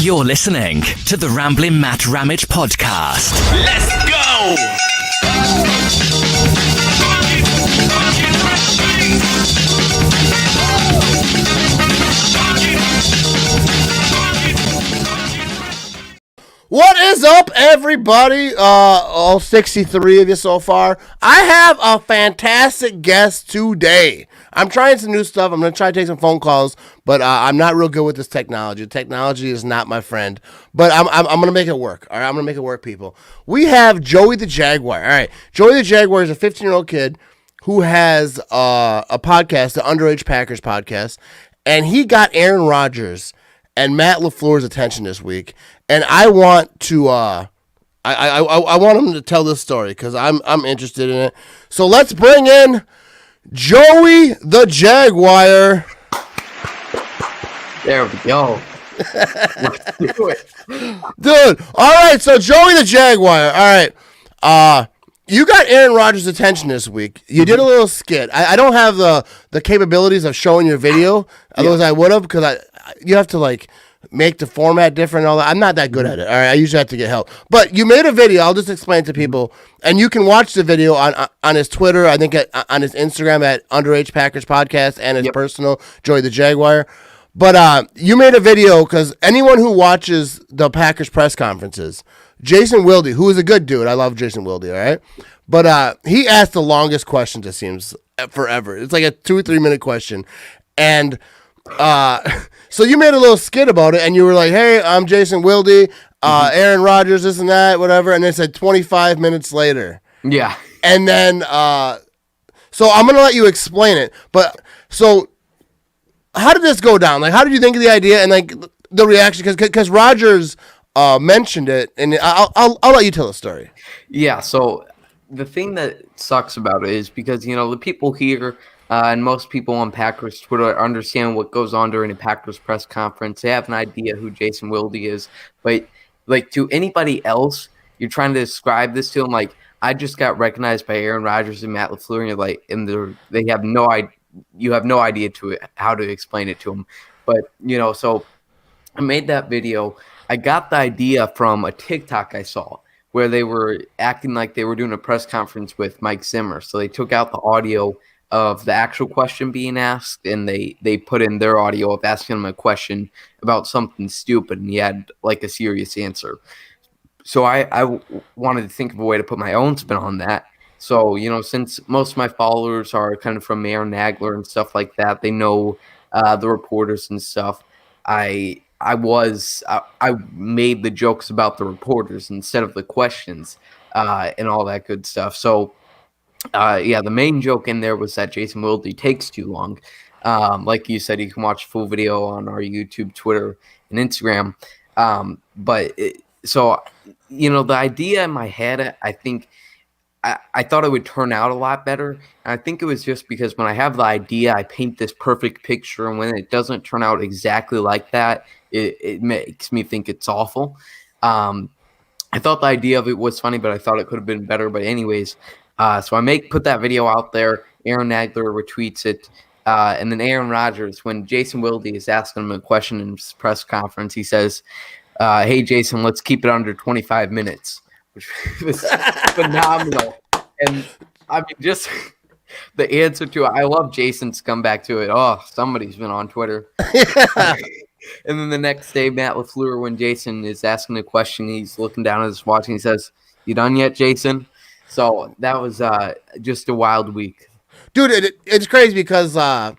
You're listening to the Ramblin' Matt Ramage podcast. Let's go! What is up, everybody? All 63 of you so far. I have a fantastic guest today. I'm trying some new stuff. I'm going to try to take some phone calls, but I'm not real good with this technology. Technology is not my friend, but I'm going to make it work. All right, I'm going to make it work, people. We have Joey the Jaguar. All right, Joey the Jaguar is a 15-year-old kid who has a podcast, the Underage Packers podcast, and he got Aaron Rodgers and Matt LaFleur's attention this week. And I want to, I want him to tell this story because I'm interested in it. So let's bring in Joey the Jaguar. There we go. Let's do it. Dude, all right, so Joey the Jaguar, all right. You got Aaron Rodgers' attention this week. You did a little skit. I don't have the capabilities of showing your video. Otherwise, I would have because you have to, like, make the format different and all that. I'm not that good at it. All right, I usually have to get help. But you made a video. I'll just explain it to people. And you can watch the video on his Twitter, I think on his Instagram at Underage Packers Podcast, and his personal, Joey the Jaguar. But you made a video because anyone who watches the Packers press conferences, Jason Wilde, who is a good dude. I love Jason Wilde, all right? But he asked the longest questions, it seems, forever. It's like a 2 or 3 minute question. And so you made a little skit about it, and you were like, hey, I'm Jason Wilde, Aaron Rodgers, this and that, whatever. And it said 25 minutes later. Yeah. And then, so I'm going to let you explain it. But so how did this go down? Like, how did you think of the idea and, like, the reaction? Because Rodgers mentioned it, and I'll let you tell the story. Yeah, so the thing that sucks about it is because, you know, the people here and most people on Packers Twitter understand what goes on during a Packers press conference. They have an idea who Jason Wilde is. But, like, to anybody else, you're trying to describe this to them, like, I just got recognized by Aaron Rodgers and Matt LaFleur, and you're like, and they have no idea. You have no idea how to explain it to them. But, you know, so I made that video. I got the idea from a TikTok I saw where they were acting like they were doing a press conference with Mike Zimmer. So they took out the audio of the actual question being asked, and they put in their audio of asking him a question about something stupid, and he had, like, a serious answer. So I wanted to think of a way to put my own spin on that. So, you know, since most of my followers are kind of from Aaron Nagler and stuff like that, they know the reporters and stuff. I made the jokes about the reporters instead of the questions and all that good stuff. So, the main joke in there was that Jason Wilde takes too long. Like you said, you can watch full video on our YouTube, Twitter, and Instagram. So, you know, the idea in my head, I think I thought it would turn out a lot better. And I think it was just because when I have the idea, I paint this perfect picture, and when it doesn't turn out exactly like that, it makes me think it's awful. I thought the idea of it was funny, but I thought it could have been better. But anyways, so I put that video out there. Aaron Nagler retweets it. And then Aaron Rodgers, when Jason Wilde is asking him a question in his press conference, he says, hey, Jason, let's keep it under 25 minutes, which was phenomenal. And I mean, just the answer to it, I love Jason's comeback to it. Oh, somebody's been on Twitter. And then the next day, Matt LaFleur, when Jason is asking a question, he's looking down at his watch and he says, you done yet, Jason? So that was just a wild week. Dude, it's crazy because I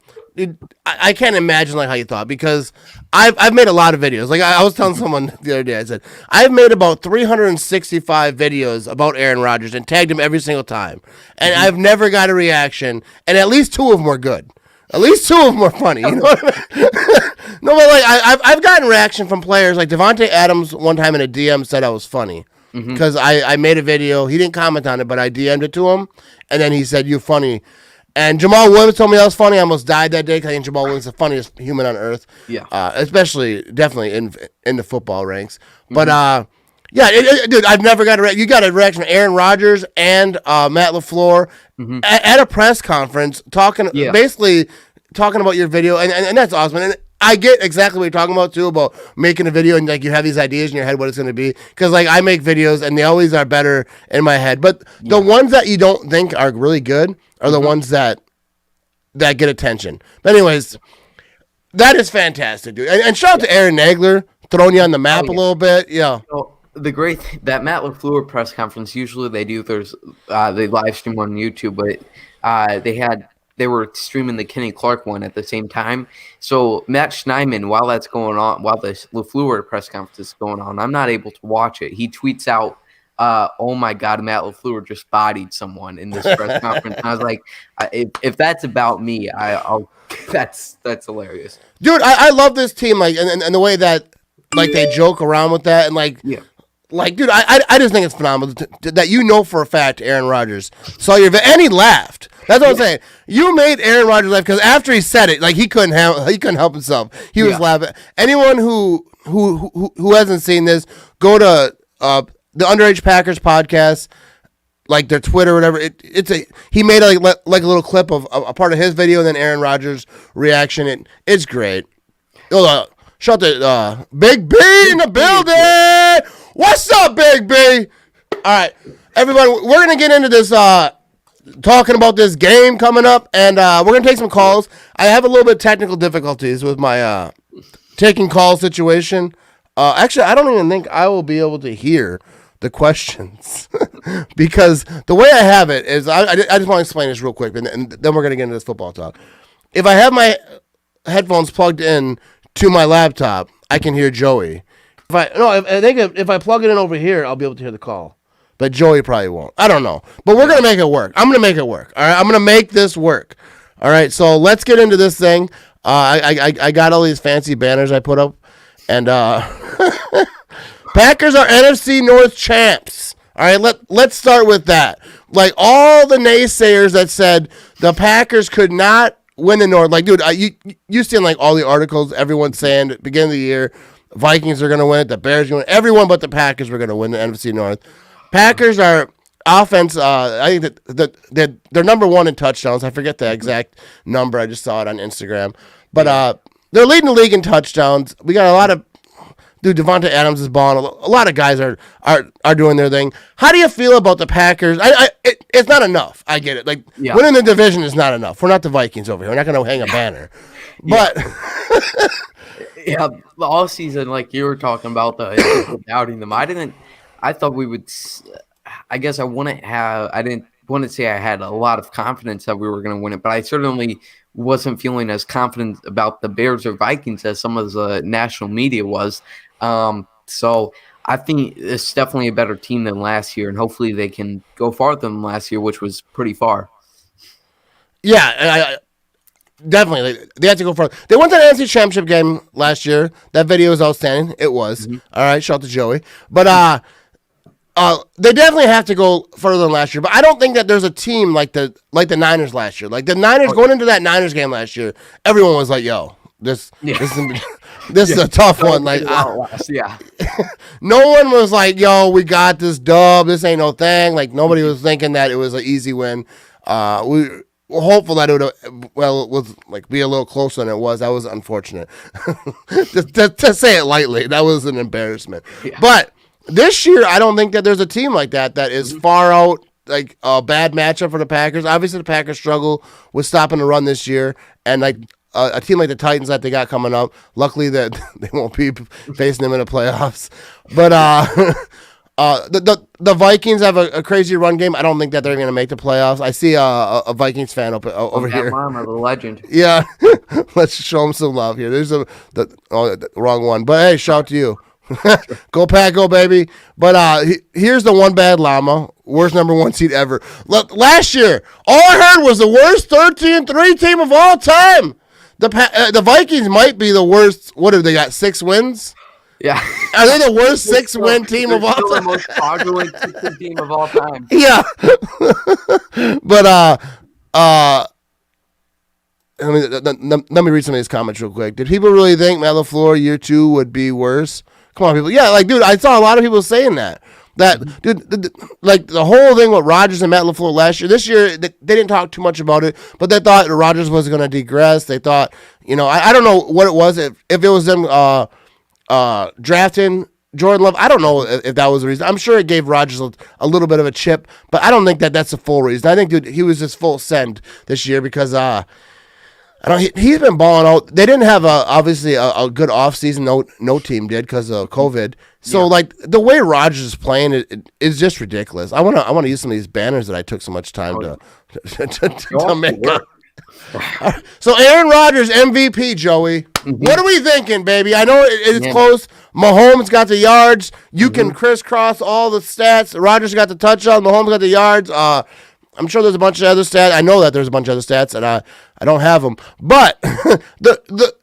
can't imagine like how you thought, because I've made a lot of videos. Like I was telling someone the other day, I said, I've made about 365 videos about Aaron Rodgers and tagged him every single time. And I've never got a reaction, and at least 2 of them were good. At least 2 of them were funny. You know what I mean? No, but like I've gotten reaction from players. Like Davante Adams one time in a DM said I was funny. Because I made a video. He didn't comment on it, but I DM'd it to him. And then he said, "You funny." And Jamal Williams told me I was funny. I almost died that day because I think Jamal Williams is the funniest human on earth. Yeah. Definitely in the football ranks. But dude, I've never got you got a reaction from Aaron Rodgers and Matt LaFleur at a press conference basically talking about your video, and that's awesome. And I get exactly what you're talking about too, about making a video and like you have these ideas in your head what it's going to be. Because like I make videos and they always are better in my head. But the ones that you don't think are really good are the ones that get attention. But anyways, that is fantastic, dude. And shout out to Aaron Nagler throwing you on the map a little bit. Yeah. So that Matt LaFleur press conference, usually they live stream on YouTube, but they were streaming the Kenny Clark one at the same time. So Matt Schneidman, while that's going on, while the LaFleur press conference is going on, I'm not able to watch it. He tweets out, "Oh my God, Matt LaFleur just bodied someone in this press conference." And I was like, if that's about me, I'll that's hilarious, dude. I love this team, like, and the way that like they joke around with that, and like. Yeah. Like, dude, I just think it's phenomenal that for a fact Aaron Rodgers saw your video, and he laughed. That's what I'm saying. You made Aaron Rodgers laugh because after he said it, like he couldn't help himself. He was laughing. Anyone who hasn't seen this, go to the Underage Packers podcast, like their Twitter or whatever. He made like a little clip of a part of his video and then Aaron Rodgers' reaction. It's great. Shout out to Big B in the building. What's up, Big B? All right, everybody, we're going to get into this, talking about this game coming up, and we're going to take some calls. I have a little bit of technical difficulties with my taking call situation. Actually, I don't even think I will be able to hear the questions because the way I have it is, I just want to explain this real quick, and then we're going to get into this football talk. If I have my headphones plugged in to my laptop, I can hear Joey. If I plug it in over here, I'll be able to hear the call. But Joey probably won't. I don't know. But we're going to make it work. I'm going to make it work. All right. I'm going to make this work. All right. So let's get into this thing. I got all these fancy banners I put up. And Packers are NFC North champs. All right. Let's start with that. Like all the naysayers that said the Packers could not win the North. Like, dude, you seen like all the articles, everyone saying at the beginning of the year, Vikings are going to win it. The Bears are going to win. Everyone but the Packers were going to win the NFC North. Packers are offense. I think that they're number one in touchdowns. I forget the exact number. I just saw it on Instagram. But they're leading the league in touchdowns. We got a lot of Davante Adams is balling. A lot of guys are doing their thing. How do you feel about the Packers? It's not enough. I get it. Like winning the division is not enough. We're not the Vikings over here. We're not going to hang a banner. But. Yeah, all season, like you were talking about, doubting them. I thought we would. I guess I didn't want to say I had a lot of confidence that we were going to win it, but I certainly wasn't feeling as confident about the Bears or Vikings as some of the national media was. So I think it's definitely a better team than last year, and hopefully they can go farther than last year, which was pretty far. Yeah, definitely. They had to go further. They went to the NFC Championship game last year. That video was outstanding. It was. Mm-hmm. All right, shout out to Joey. But they definitely have to go further than last year. But I don't think that there's a team like the Niners last year. Like the Niners going into that Niners game last year, everyone was like, "Yo, this is a tough one." Like, no one was like, "Yo, we got this dub. This ain't no thing." Like nobody was thinking that it was an easy win. We're hopeful that it would be a little closer than it was. That was unfortunate. to say it lightly, that was an embarrassment. Yeah. But this year, I don't think that there's a team like that is far out, like a bad matchup for the Packers. Obviously, the Packers struggle with stopping the run this year, and like a team like the Titans that they got coming up. Luckily, that they won't be facing them in the playoffs. But the Vikings have a crazy run game. I don't think that they're going to make the playoffs. I see a Vikings fan over here. Mama, the legend. Yeah, let's show him some love here. There's the wrong one, but hey, shout out to you. Go Pack, go baby. But here's the one bad llama, worst number one seed ever. Look, last year, all I heard was the worst 13-3 team of all time. The Vikings might be the worst. What have they got? 6 wins? Yeah. Are they the worst 6-win team of all time? The most fraudulent team of all time. Yeah. But let me read some of these comments real quick. Did people really think Matt LaFleur year 2 would be worse? Come on, people. Yeah, like, dude, I saw a lot of people saying that. Dude, like the whole thing with Rodgers and Matt LaFleur last year. This year, they didn't talk too much about it, but they thought Rodgers was going to degress. They thought, I don't know what it was. If it was them drafting Jordan Love, I don't know if that was the reason. I'm sure it gave Rodgers a little bit of a chip, but I don't think that's the full reason. I think, dude, he was just full send this year because he's been balling out. They didn't have obviously a good offseason. No team did because of COVID. So like the way Rodgers is playing it is just ridiculous. I want to use some of these banners that I took so much time to make. So Aaron Rodgers MVP, Joey. What are we thinking, baby? I know it's close. Mahomes got the yards. You can crisscross all the stats. Rodgers got the touchdown. Mahomes got the yards. I'm sure there's a bunch of other stats. I know that there's a bunch of other stats, and I don't have them. But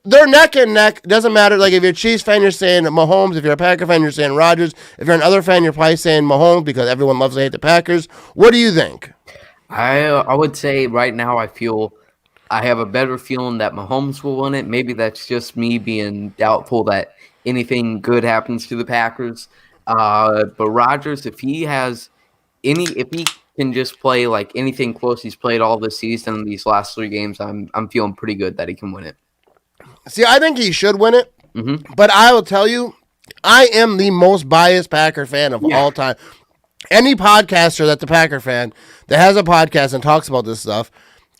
they're neck and neck. Doesn't matter. Like if you're a Chiefs fan, you're saying Mahomes. If you're a Packer fan, you're saying Rodgers. If you're another fan, you're probably saying Mahomes because everyone loves to hate the Packers. What do you think? I would say right now I have a better feeling that Mahomes will win it. Maybe that's just me being doubtful that anything good happens to the Packers. But Rodgers, if he can just play like anything close he's played all this season in these last 3 games, I'm feeling pretty good that he can win it. See, I think he should win it, but I will tell you, I am the most biased Packer fan of all time. Any podcaster that's a Packer fan that has a podcast and talks about this stuff,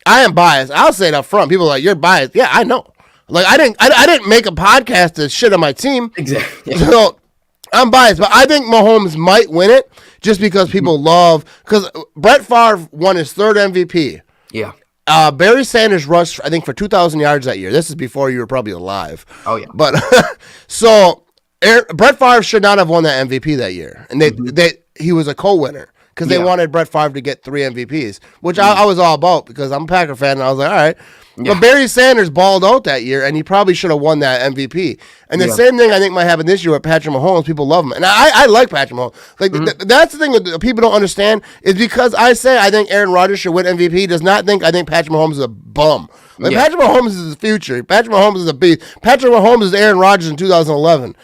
I am biased. I'll say it up front. People are like, you're biased. Yeah, I know. Like I didn't make a podcast to shit on my team. Exactly. So I'm biased, but I think Mahomes might win it just because people because Brett Favre won his 3rd MVP. Yeah. Barry Sanders rushed, I think, for 2,000 yards that year. This is before you were probably alive. Oh, yeah. But so Brett Favre should not have won that MVP that year. And he was a co-winner because they wanted Brett Favre to get 3 MVPs, which I was all about because I'm a Packer fan. And I was like, all right. Yeah. But Barry Sanders balled out that year, and he probably should have won that MVP. And the same thing I think might happen this year with Patrick Mahomes. People love him. And I like Patrick Mahomes. Like that's the thing that people don't understand is because I say I think Aaron Rodgers should win MVP, does not think I think Patrick Mahomes is a bum. Like Patrick Mahomes is the future. Patrick Mahomes is a beast. Patrick Mahomes is Aaron Rodgers in 2011.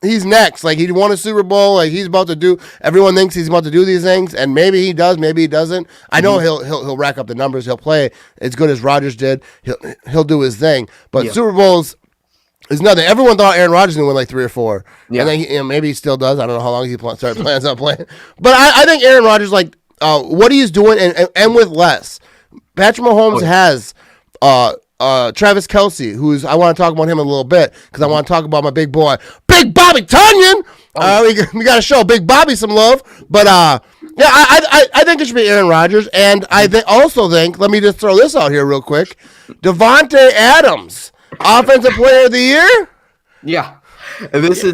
He's next. Like he won a Super Bowl. Like he's about to do. Everyone thinks he's about to do these things, and maybe he does. Maybe he doesn't. I know he'll rack up the numbers. He'll play as good as Rodgers did. He'll do his thing. But Super Bowls is nothing. Everyone thought Aaron Rodgers would win like 3 or 4. Yeah. And then maybe he still does. I don't know how long he plans on playing. But I think Aaron Rodgers, like what he's doing, and with less. Patrick Mahomes has. Travis Kelce, I want to talk about him a little bit because I want to talk about my big boy, Big Bobby Tonyan. We got to show Big Bobby some love. But, I think it should be Aaron Rodgers. And I also think, let me just throw this out here real quick, Davante Adams, Offensive Player of the Year. Yeah. This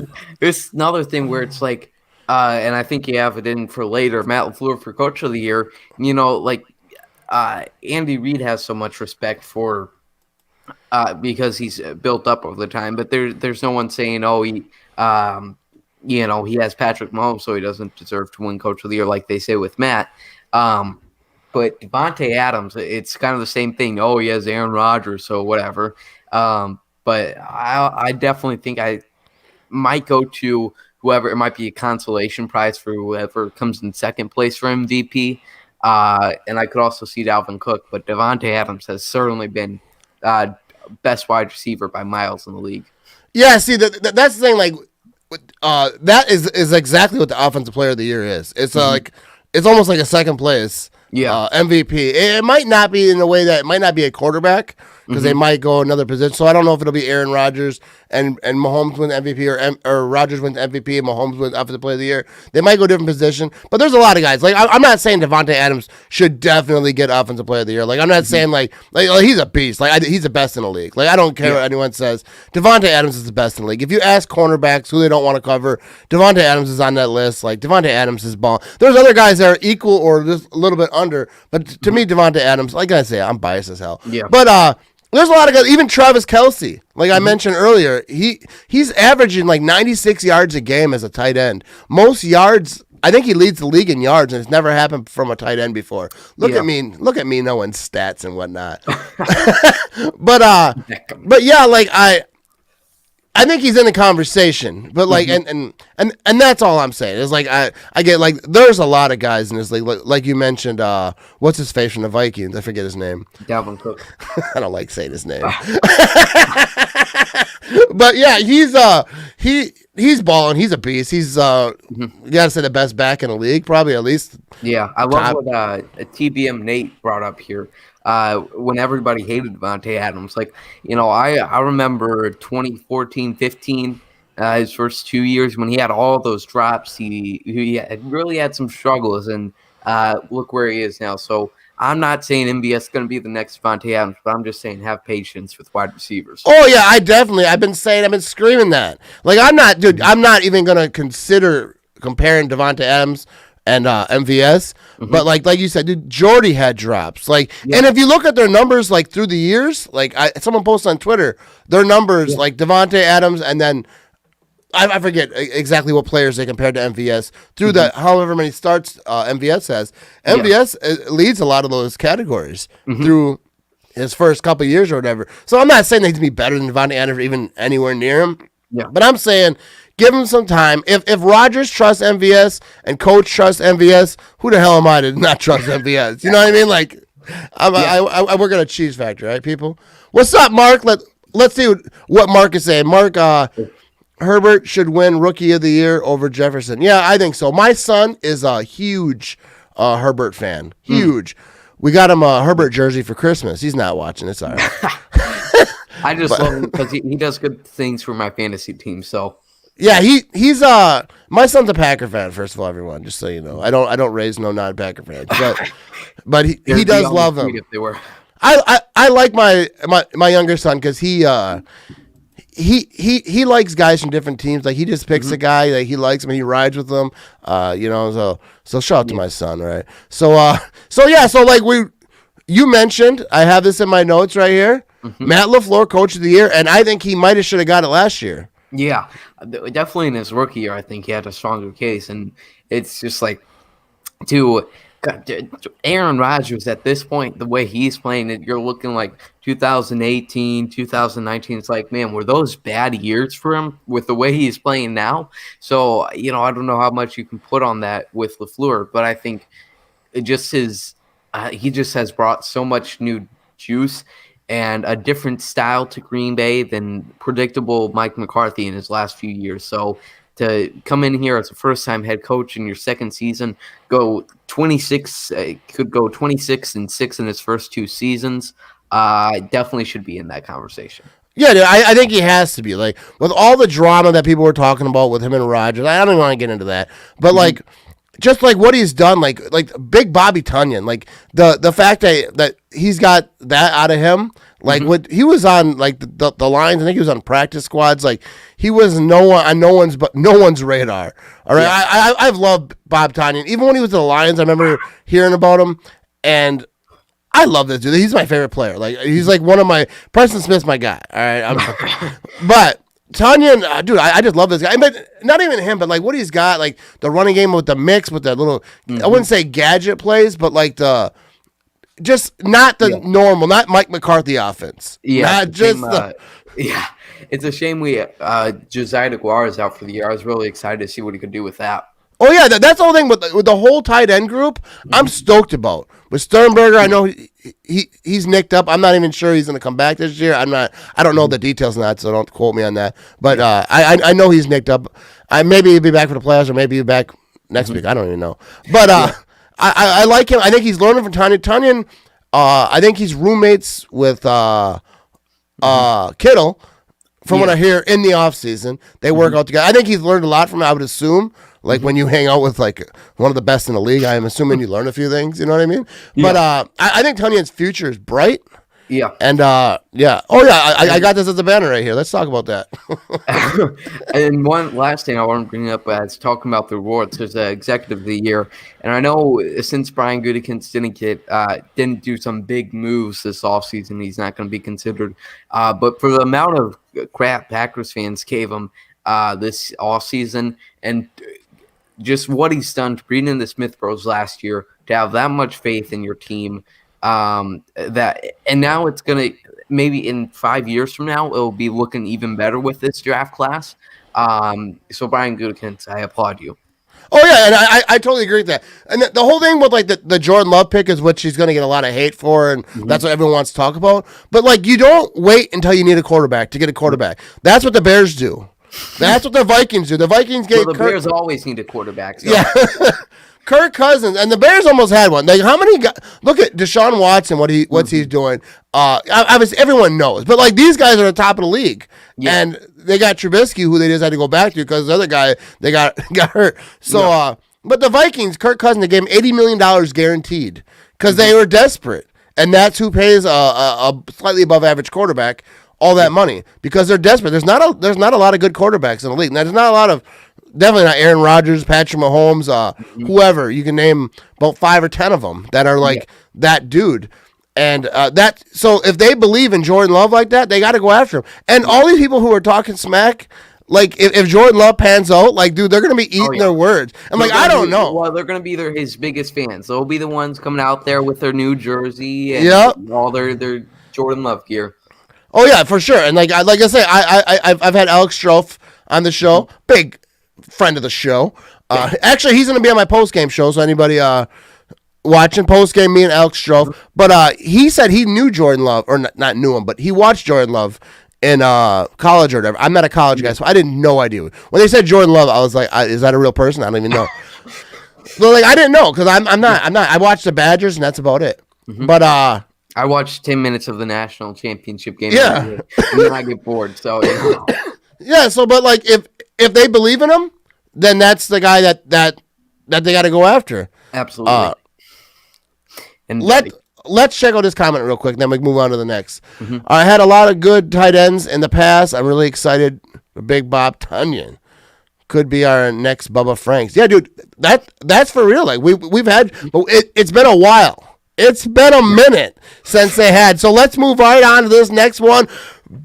is another thing where it's like, and I think you have it in for later, Matt LaFleur for Coach of the Year. Andy Reid has so much respect for because he's built up over the time, but there's no one saying, he has Patrick Mahomes, so he doesn't deserve to win Coach of the Year like they say with Matt. But Davante Adams, it's kind of the same thing. Oh, he has Aaron Rodgers, so whatever. But I definitely think I might go to whoever. It might be a consolation prize for whoever comes in second place for MVP. And I could also see Dalvin Cook, but Davante Adams has certainly been best wide receiver by miles in the league. Yeah, see, that's the thing. Like, that is exactly what the Offensive Player of the Year is. It's like it's almost like a second place MVP. It might not be in a way that it might not be a quarterback because they might go another position. So I don't know if it'll be Aaron Rodgers and Mahomes win MVP or Rodgers wins MVP and Mahomes wins Offensive Player of the Year. They might go different position, but there's a lot of guys. Like I'm not saying Davante Adams should definitely get Offensive Player of the Year. Like I'm not saying like he's a beast. Like he's the best in the league. Like I don't care what anyone says. Davante Adams is the best in the league. If you ask cornerbacks who they don't want to cover, Davante Adams is on that list. Like Davante Adams is ball. There's other guys that are equal or just a little bit under, but to me Davante Adams, like I say, I'm biased as hell. Yeah. But there's a lot of guys, even Travis Kelce, like I mentioned earlier, he's averaging like 96 yards a game as a tight end. Most yards, I think he leads the league in yards, and it's never happened from a tight end before. Look at me knowing stats and whatnot. But yeah, like I I think he's in the conversation, but like, and that's all I'm saying. Is like I get like there's a lot of guys in this league, like you mentioned. What's his face from the Vikings? I forget his name. Dalvin Cook. I don't like saying his name. But yeah, he's balling. He's a beast. He's you gotta say the best back in the league, probably at least. Yeah, I love what TBM Nate brought up here. When everybody hated Davante Adams. Like, I remember 2014-15, his first 2 years when he had all those drops. He really had some struggles, and look where he is now. So I'm not saying MVS is going to be the next Davante Adams, but I'm just saying have patience with wide receivers. Oh, yeah, I've been screaming that. Like, I'm not even going to consider comparing Davante Adams and MVS, but like you said, dude, Jordy had drops. Like, and if you look at their numbers, like through the years, like someone posted on Twitter, their numbers, like Davante Adams, and then I forget exactly what players they compared to MVS through the however many starts MVS has. MVS leads a lot of those categories through his first couple of years or whatever. So I'm not saying they need to be better than Davante Adams or even anywhere near him. Yeah, but I'm saying give him some time. If Rodgers trusts MVS and Coach trusts MVS, who the hell am I to not trust MVS? You know what I mean? Like, I work at a cheese factory, right, people? What's up, Mark? Let's see what Mark is saying. Mark, Herbert should win Rookie of the Year over Jefferson. Yeah, I think so. My son is a huge Herbert fan. Huge. We got him a Herbert jersey for Christmas. He's not watching. It's all right. I just love him because he does good things for my fantasy team. So yeah, he's my son's a Packer fan. First of all, everyone, just so you know, I don't raise no non-Packer fans, but he does love him. If they were. I like my younger son because he likes guys from different teams. Like he just picks a guy that he likes and he rides with them. So shout out to my son, right? So like you mentioned, I have this in my notes right here. Matt LaFleur, Coach of the Year, and I think he might have should have got it last year. Yeah, definitely in his rookie year, I think he had a stronger case, and it's just like to Aaron Rodgers at this point, the way he's playing it, you're looking like 2018, 2019. It's like, man, were those bad years for him with the way he's playing now? So, I don't know how much you can put on that with LaFleur, but I think it just he just has brought so much new juice and a different style to Green Bay than predictable Mike McCarthy in his last few years. So to come in here as a first-time head coach in your second season, go 26, could go 26-6 in his first two seasons, definitely should be in that conversation. Yeah, dude, I think he has to be. Like, with all the drama that people were talking about with him and Rodgers, I don't even want to get into that. But, like, just like what he's done, like big Bobby Tonyan, like the fact that he's got that out of him, like what he was on, like the Lions, I think he was on practice squads, like he was on no one's radar. All right, yeah. I've loved Bob Tonyan, even when he was at the Lions. I remember hearing about him, and I love this dude. He's my favorite player. Like he's like one of my Preston Smith's my guy. All right, but. Tonyan, dude, I just love this guy. But not even him, but like what he's got, like the running game with the mix, with the little, I wouldn't say gadget plays, but like just not the normal, not Mike McCarthy offense. Yeah, not just it's a shame Josiah Jaguar is out for the year. I was really excited to see what he could do with that. Oh yeah, that's the whole thing with the whole tight end group. I'm stoked about with Sternberger. I know he's nicked up. I'm not even sure he's going to come back this year. I don't know the details on that, so don't quote me on that. But I know he's nicked up. Maybe he'll be back for the playoffs, or maybe he'll be back next week. I don't even know. But I like him. I think he's learning from Tonyan. Tonyan, I think he's roommates with Kittle. From what I hear in the offseason, they work out together. I think he's learned a lot from it, I would assume. Like when you hang out with like one of the best in the league, I'm assuming you learn a few things. You know what I mean? Yeah. But I think Tonyan's future is bright. Yeah. And yeah. Oh yeah. I got this as a banner right here. Let's talk about that. And one last thing I want to bring up is talking about the awards. There's an executive of the year, and I know since Brian Gutekunst didn't do some big moves this offseason, he's not going to be considered. But for the amount of crap Packers fans gave him this offseason, and just what he's done to bring in the Smith Bros last year, to have that much faith in your team, and now it's gonna. maybe in 5 years from now, it will be looking even better with this draft class. So Brian Gutekunst, I applaud you. Oh, yeah, and I totally agree with that. And the whole thing with, like, the Jordan Love pick is what she's going to get a lot of hate for, and that's what everyone wants to talk about. But, like, you don't wait until you need a quarterback to get a quarterback. That's what the Bears do. That's what the Vikings do. The Vikings get... Well, the Bears always need a quarterback. So. Yeah. Kirk Cousins, and the Bears almost had one. Like, how many guys... Look at Deshaun Watson, what's he's doing. Obviously, everyone knows. But, like, these guys are on top of the league. Yeah. And they got Trubisky, who they just had to go back to because the other guy, they got hurt. So, but the Vikings, Kirk Cousins, they gave him $80 million guaranteed because they were desperate. And that's who pays a slightly above average quarterback all that money because they're desperate. There's not a lot of good quarterbacks in the league. Now, there's not a lot of... Definitely not Aaron Rodgers, Patrick Mahomes, whoever. You can name about 5 or 10 of them that are like that dude. And so if they believe in Jordan Love like that, they got to go after him. And all these people who are talking smack, like if Jordan Love pans out, like, dude, they're going to be eating their words. I'm like, I don't know. Well, they're going to be his biggest fans. They'll be the ones coming out there with their new jersey and all their Jordan Love gear. Oh, yeah, for sure. And like I say, I've had Alex Strofe on the show. Big friend of the show. Actually, he's going to be on my post-game show, so anybody watching post-game, me and Alex Strofe. But he said he knew Jordan Love, or not knew him, but he watched Jordan Love in college or whatever. I'm not a college guy, so I didn't no idea. When they said Jordan Love, I was like, is that a real person? I don't even know. So, like, I didn't know, because I'm not. I watched the Badgers, and that's about it. But I watched 10 minutes of the national championship game. Yeah. And then I get bored, so... Yeah, so, but, like, if they believe in him, then that's the guy that they got to go after. Absolutely. And let's check out this comment real quick, then we can move on to the next. I had a lot of good tight ends in the past. I'm really excited for big Bob Tonyan. Could be our next Bubba Franks. Yeah, dude, that's for real. Like, we've had, but it's been a while. It's been a minute since they had. So let's move right on to this next one.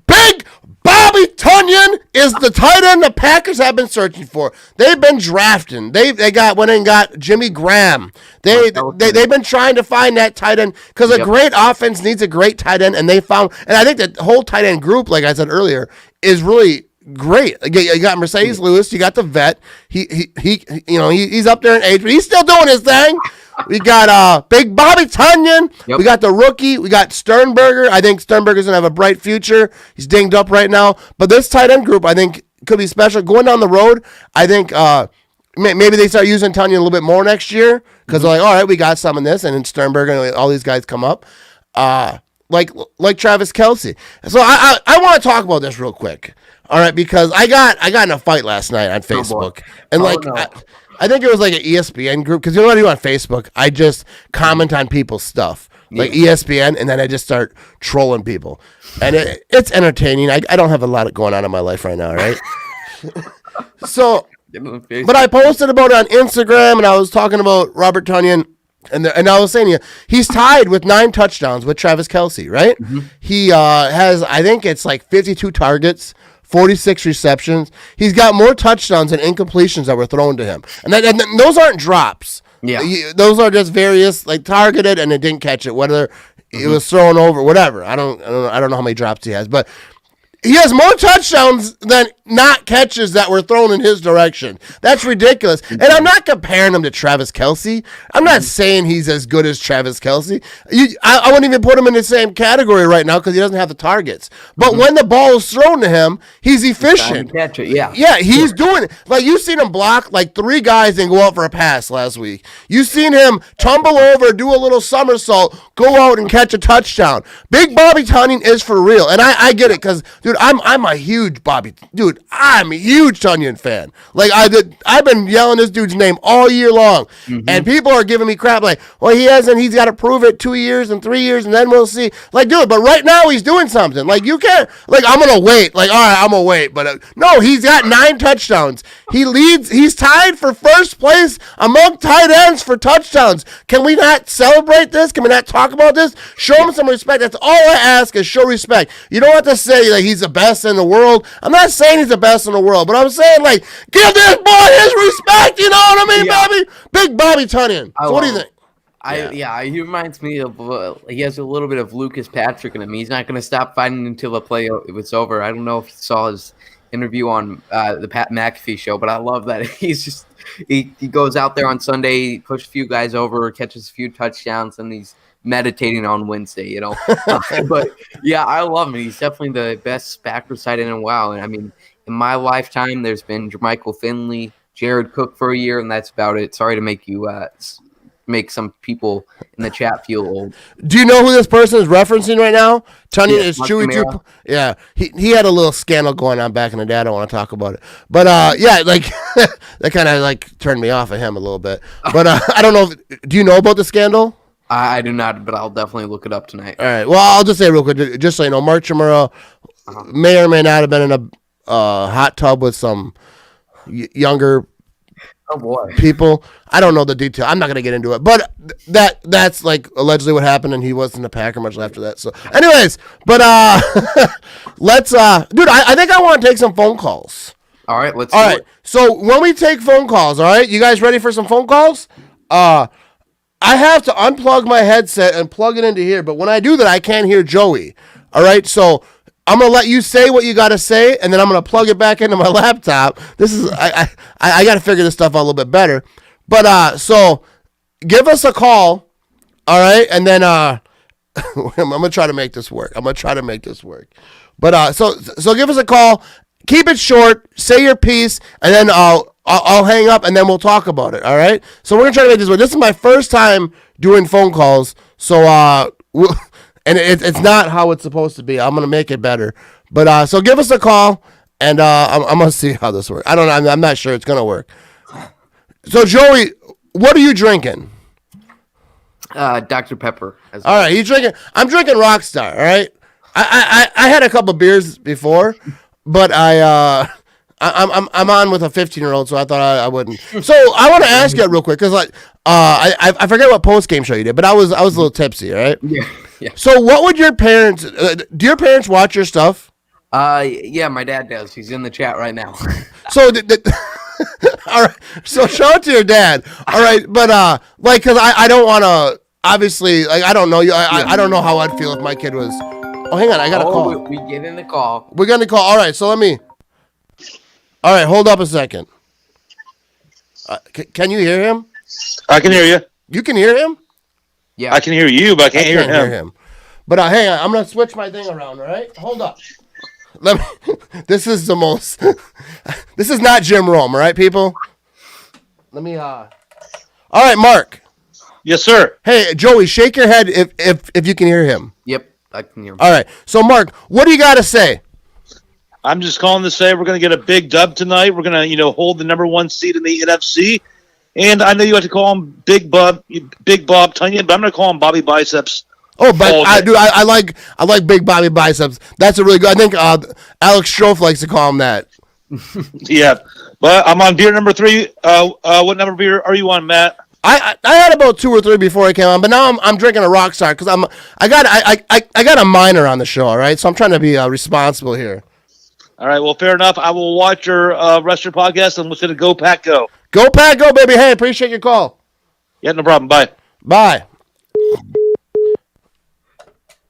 Big Bobby Tonyan is the tight end the Packers have been searching for. They've been drafting. They went and got Jimmy Graham. They've been trying to find that tight end because a great offense needs a great tight end, and they found. And I think the whole tight end group, like I said earlier, is really great. You got Mercedes Lewis. You got the vet. He's up there in age, but he's still doing his thing. We got big Bobby Tonyan. Yep. We got the rookie. We got Sternberger. I think Sternberger's going to have a bright future. He's dinged up right now. But this tight end group, I think, could be special. Going down the road, I think maybe they start using Tonyan a little bit more next year because they're like, all right, we got some in this. And then Sternberger and all these guys come up. Like Travis Kelce. So I want to talk about this real quick. All right, because I got in a fight last night on Facebook. And I think it was like an ESPN group, because you know what I do on Facebook? I just comment on people's stuff, like ESPN, and then I just start trolling people. And it's entertaining. I don't have a lot going on in my life right now, right? So, but I posted about it on Instagram, and I was talking about Robert Tonyan, and I was saying, he's tied with 9 touchdowns with Travis Kelce, right? He has, I think it's like 52 targets, 46 receptions. He's got more touchdowns and incompletions that were thrown to him. And those aren't drops. Yeah. Those are just various, like, targeted and it didn't catch it, whether it was thrown over, whatever. I don't know how many drops he has, but he has more touchdowns than not catches that were thrown in his direction. That's ridiculous. And I'm not comparing him to Travis Kelce. I'm not saying he's as good as Travis Kelce. I wouldn't even put him in the same category right now because he doesn't have the targets. But when the ball is thrown to him, he's efficient. Catch it, yeah. Yeah, he's doing it. Like, you've seen him block like 3 guys and go out for a pass last week. You've seen him tumble over, do a little somersault, go out and catch a touchdown. Big Bobby Tonyan is for real. And I get it because, dude, I'm a huge I'm a huge Tonyan fan. Like, I've been yelling this dude's name all year long, and people are giving me crap like, well, he's got to prove it 2 years and 3 years, and then we'll see. Like, dude, but right now he's doing something. Like, you can't, like, I'm going to wait. Like, all right, I'm going to wait. But no, he's got 9 touchdowns. He's tied for first place among tight ends for touchdowns. Can we not celebrate this? Can we not talk about this? Show him some respect. That's all I ask is show respect. You don't have to say that he's the best in the world. I'm not saying he's the best in the world, but I'm saying, like, give this boy his respect. You know what I mean, Bobby? Big Bobby Tonyan. So what do you think? He reminds me of he has a little bit of Lucas Patrick in him. He's not going to stop fighting until the play was over. I don't know if you saw his interview on the Pat McAfee show, but I love that he goes out there on Sunday, pushes a few guys over, catches a few touchdowns, and he's meditating on Wednesday. But yeah, I love him. He's definitely the best Packers tight end in a while. And I mean, in my lifetime, there's been Jermichael Finley, Jared Cook for a year, and that's about it. Sorry to make you make some people in the chat feel old. Do you know who this person is referencing right now? Tonyan is Chewy too. Yeah, he had a little scandal going on back in the day. I don't want to talk about it, but that kind of turned me off of him a little bit. But I don't know. Do you know about the scandal? I do not, but I'll definitely look it up tonight. All right. Well, I'll just say real quick, just so you know, Mark Chimura may or may not have been in a hot tub with some younger people. I don't know the detail. I'm not going to get into it, but that's allegedly what happened, and he wasn't a Packer much after that. So, anyways, but let's dude, I think I want to take some phone calls. All right, let's do it. So when we take phone calls, all right, you guys ready for some phone calls? I have to unplug my headset and plug it into here, but when I do that, I can't hear Joey. All right, so I'm gonna let you say what you gotta say, and then I'm gonna plug it back into my laptop. This is I gotta figure this stuff out a little bit better. But so give us a call, all right, and then I'm gonna try to make this work. But so give us a call. Keep it short. Say your piece, and then I'll hang up, and then we'll talk about it. All right. So we're gonna try to make this work. This is my first time doing phone calls, so and it's not how it's supposed to be. I'm gonna make it better. But so give us a call, and I'm gonna see how this works. I don't know. I'm not sure it's gonna work. So Joey, what are you drinking? Dr. Pepper. All right, he's drinking. I'm drinking Rockstar. All right. I had a couple beers before, but I'm on with a 15-year-old, so I thought I wouldn't. So I want to ask you real quick, because I forget what post-game show you did, but I was a little tipsy, all right? Yeah. So what would your parents do? Your parents watch your stuff? Yeah, my dad does. He's in the chat right now. So all right. So show it to your dad. All right, but because I don't want to. Obviously, I don't know you. I don't know how I'd feel if my kid was. Oh, hang on, I got a call. We get in the call. We're getting the call. All right, so let me. All right, hold up a second. Can you hear him? I can hear you. You can hear him? Yeah. I can hear you, but I can't hear him. But hang on, I'm going to switch my thing around, all right? Hold up. This is the most... this is not Jim Rome, all right, people? Let me... All right, Mark. Yes, sir. Hey, Joey, shake your head if you can hear him. Yep, I can hear him. All right, so Mark, what do you got to say? I'm just calling to say we're going to get a big dub tonight. We're going to, hold the number 1 seed in the NFC. And I know you have to call him Big Bob Tonyan, but I'm going to call him Bobby Biceps. Oh, but I like Big Bobby Biceps. That's a really good. I think Alex Strofe likes to call him that. Yeah, but I'm on beer number 3. What number beer are you on, Matt? I had about 2 or 3 before I came on, but now I'm drinking a Rockstar because I got a minor on the show, all right? So I'm trying to be responsible here. All right, well, fair enough. I will watch your rest of your podcast and listen to Go Pack Go. Go Pack Go, baby. Hey, appreciate your call. Yeah, no problem. Bye. Bye.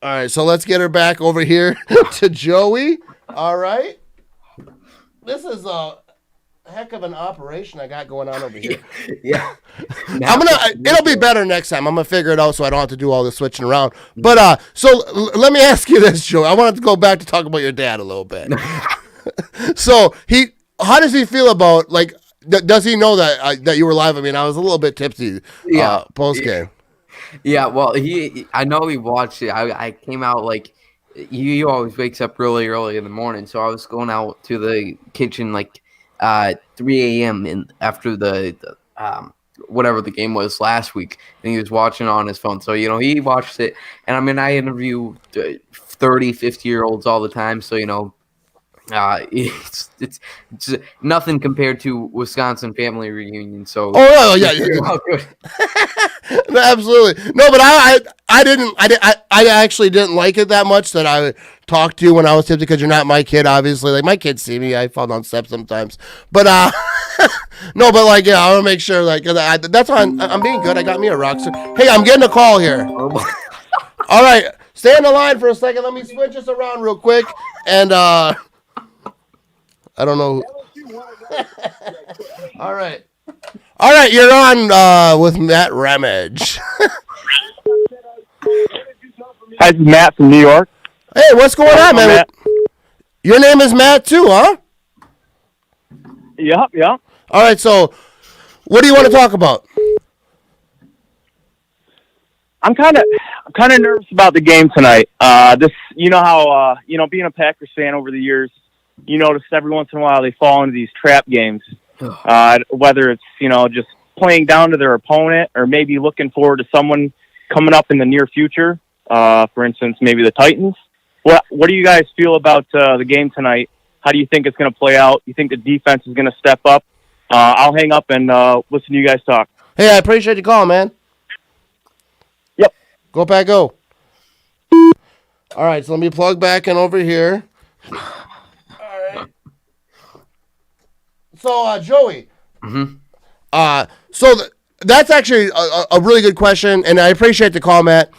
All right, so let's get her back over here to Joey. All right. This is a heck of an operation I got going on over here. Yeah. It'll be better next time. I'm gonna figure it out so I don't have to do all this switching around. But so let me ask you this, Joey. I wanted to go back to talk about your dad a little bit. So how does he feel about does he know that you were live? I mean, I was a little bit tipsy post game. Yeah, well, I know he watched it. I came out he always wakes up really early in the morning, so I was going out to the kitchen 3 a.m. and after the whatever the game was last week, and he was watching on his phone. So he watched it, and I mean I interview 30, 50-year-olds all the time, so it's nothing compared to Wisconsin family reunion. So yeah. No, absolutely. No, but I actually didn't like it that much that I would talk to you when I was tipsy, because you're not my kid, obviously. Like, my kids see me. I fall down steps sometimes. But, no, but, like, yeah, I want to make sure, like, that's why I'm being good. I got me a rock. Hey, I'm getting a call here. All right. Stay on the line for a second. Let me switch this around real quick. And, I don't know. All right. All right, you're on with Matt Ramage. Hi, this is Matt from New York. Hey, what's going on, man? Matt. Your name is Matt too, huh? Yeah. All right, so what do you want to talk about? I'm kind of nervous about the game tonight. You know how being a Packers fan over the years, you notice every once in a while they fall into these trap games. Whether it's, just playing down to their opponent or maybe looking forward to someone coming up in the near future. For instance, maybe the Titans. What do you guys feel about the game tonight? How do you think it's going to play out? You think the defense is going to step up? I'll hang up and listen to you guys talk. Hey, I appreciate the call, man. Yep. Go Pack, go. All right, so let me plug back in over here. All right. So, Joey. Mm-hmm. That's actually a really good question, and I appreciate the call, Matt.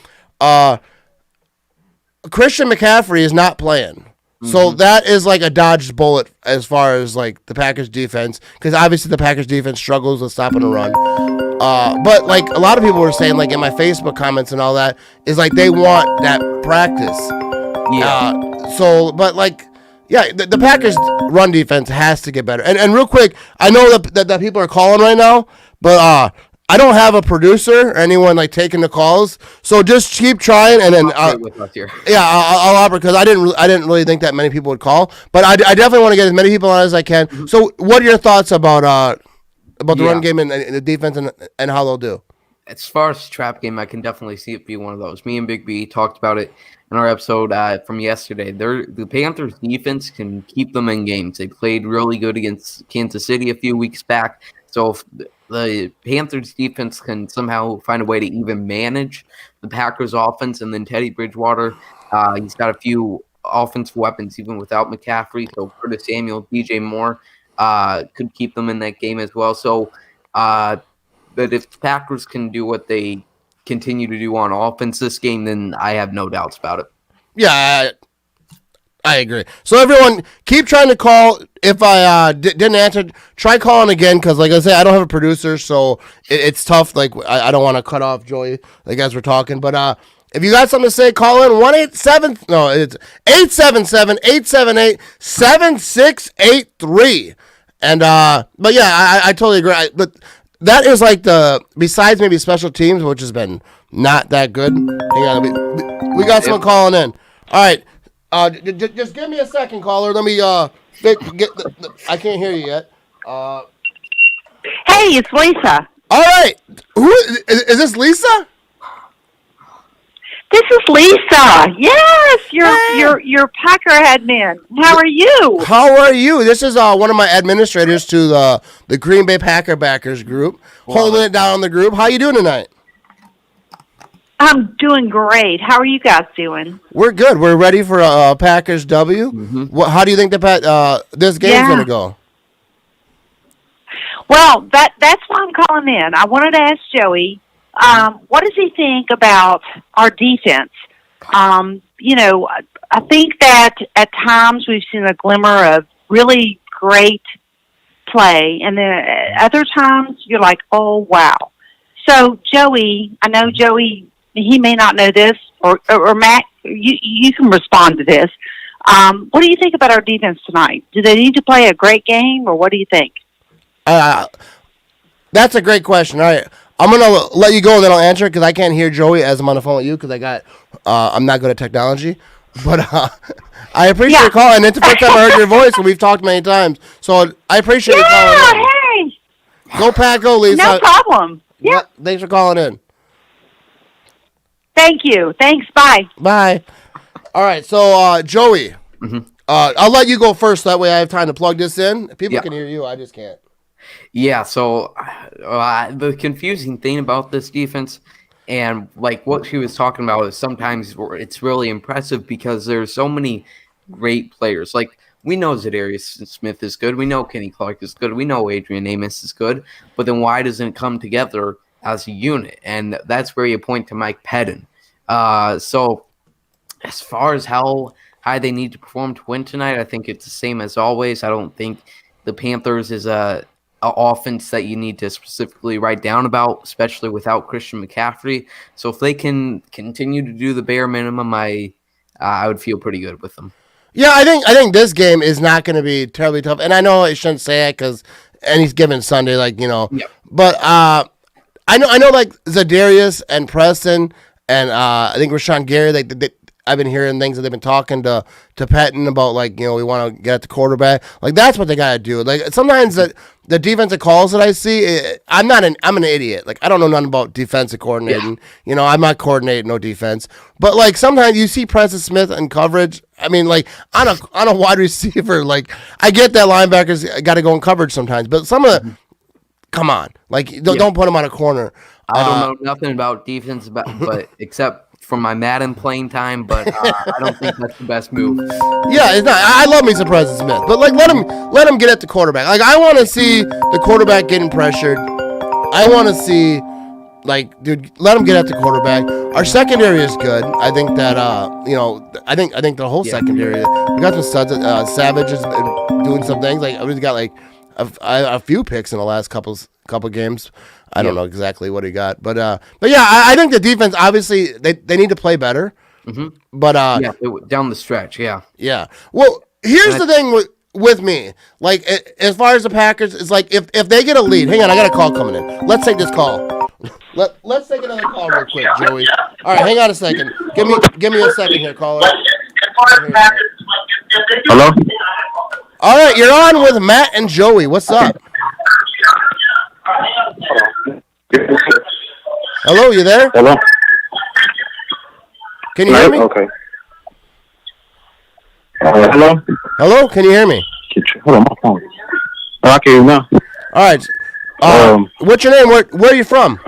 Christian McCaffrey is not playing. Mm-hmm. So that is like a dodged bullet as far as like the Packers defense, because obviously the Packers defense struggles with stopping the run. But like a lot of people were saying, like in my Facebook comments and all that, is like they want that practice. Yeah. The Packers' run defense has to get better. And real quick, I know that people are calling right now, but I don't have a producer or anyone like taking the calls. So just keep trying, and then I'll offer, because I didn't really think that many people would call, but I definitely want to get as many people on as I can. Mm-hmm. So what are your thoughts about the run game and the defense and how they'll do? As far as trap game, I can definitely see it be one of those. Me and Big B talked about it in our episode from yesterday. The Panthers defense can keep them in games. They played really good against Kansas City a few weeks back. So if the Panthers defense can somehow find a way to even manage the Packers offense, and then Teddy Bridgewater, he's got a few offensive weapons even without McCaffrey. So Curtis Samuel, DJ Moore could keep them in that game as well. So but if the Packers can do what they continue to do on offense this game, then I have no doubts about it. Yeah, I agree. So everyone, keep trying to call. If I didn't answer, try calling again, because like I said, I don't have a producer, so it's tough. Like I don't want to cut off Joey, like as we're talking. But if you got something to say, call in 877-878-7683. And but yeah, I totally agree. But that is like besides maybe special teams, which has been not that good. Hang on, we got someone calling in. All right, just give me a second, caller. Let me get I can't hear you yet. Hey, it's Lisa. All right, who is this? Lisa? This is Lisa. Yes, your Packer admin. How are you? How are you? This is one of my administrators to the Green Bay Packer backers group, holding it down on the group. How you doing tonight? I'm doing great. How are you guys doing? We're good. We're ready for a Packers W. Mm-hmm. How do you think this game's going to go? Well, that's why I'm calling in. I wanted to ask Joey, what does he think about our defense? I think that at times we've seen a glimmer of really great play, and then at other times you're like, oh, wow. So, Joey, I know Joey, he may not know this, or Matt, you can respond to this. What do you think about our defense tonight? Do they need to play a great game, or what do you think? That's a great question. All right. I'm going to let you go, and then I'll answer it, because I can't hear Joey as I'm on the phone with you, because I'm not good at technology. But I appreciate your call, and it's the first time I heard your voice, and we've talked many times. So I appreciate you calling in. Hey! Go Pack, go, Lisa. No problem. Yeah. Thanks for calling in. Thank you. Thanks. Bye. Bye. All right, so Joey, I'll let you go first. That way I have time to plug this in. People can hear you. I just can't. Yeah, so the confusing thing about this defense and like what she was talking about is sometimes it's really impressive because there's so many great players. Like we know Zadarius Smith is good. We know Kenny Clark is good. We know Adrian Amos is good. But then why doesn't it come together as a unit? And that's where you point to Mike Pettin. So as far as how high they need to perform to win tonight, I think it's the same as always. I don't think the Panthers is a offense that you need to specifically write down about, especially without Christian McCaffrey. So if they can continue to do the bare minimum, I would feel pretty good with them. Yeah, I think this game is not going to be terribly tough, and I know I shouldn't say it because he's given Sunday, Yep. But I know like Zadarius and Preston and I think Rashawn Gary, I've been hearing things that they've been talking to Patton about, we want to get at the quarterback. Like, that's what they got to do. Like, sometimes the defensive calls that I see, I'm an idiot. Like, I don't know nothing about defensive coordinating. Yeah. I'm not coordinating no defense. But, like, sometimes you see Preston Smith in coverage. I mean, like, on a wide receiver, like, I get that linebackers got to go in coverage sometimes. But some of the, come on. Like, don't put them on a corner. I don't know nothing about defense, but except from my Madden playing time, but I don't think that's the best move. Yeah, it's not. I love me some Preston Smith, but like let him get at the quarterback. Like I want to see the quarterback getting pressured. I want to see, dude, let him get at the quarterback. Our secondary is good. I think that I think the whole secondary. We got some studs. Savage has been doing some things. Like we've got a few picks in the last couple games. I don't know exactly what he got, but yeah, I think the defense obviously they need to play better. Mm-hmm. But down the stretch, yeah. Well, here's the thing with me, like as far as the Packers, it's like if they get a lead. Hang on, I got a call coming in. Let's take this call. Let's take another call real quick, Joey. All right, hang on a second. Give me a second here, caller. Hello? All right, you're on with Matt and Joey. What's up? Hello, you there? Hello? Can you hear me? Okay. Hello? Hello, can you hear me? Hold on, my phone. I can hear you now. All right. What's your name? Where are you from?